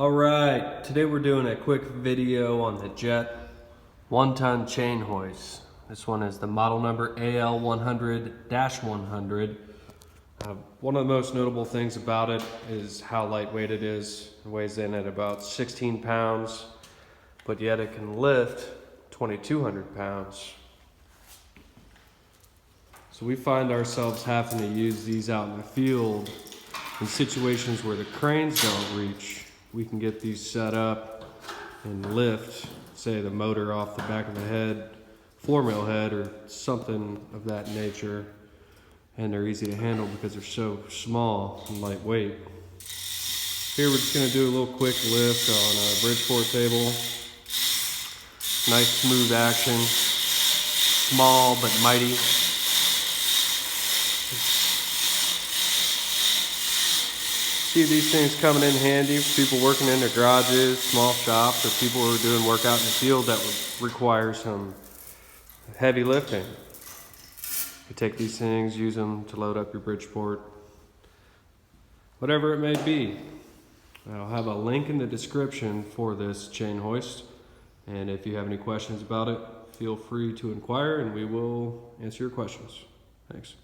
Alright, today we're doing a quick video on the Jet 1-ton chain hoist. This one is the model number AL100-100. One of the most notable things about it is how lightweight it is. It weighs in at about 16 pounds, but yet it can lift 2,200 pounds. So we find ourselves having to use these out in the field in situations where the cranes don't reach. We can get these set up and lift, say, the motor off the back of the head, floor mill head, or something of that nature. And they're easy to handle because they're so small and lightweight. Here we're just going to do a little quick lift on a Bridgeport table. Nice smooth action, small but mighty. See these things coming in handy for people working in their garages, small shops, or people who are doing work out in the field that would require some heavy lifting. You take these things, use them to load up your Bridgeport, whatever it may be. I'll have a link in the description for this chain hoist, and if you have any questions about it, feel free to inquire and we will answer your questions. Thanks.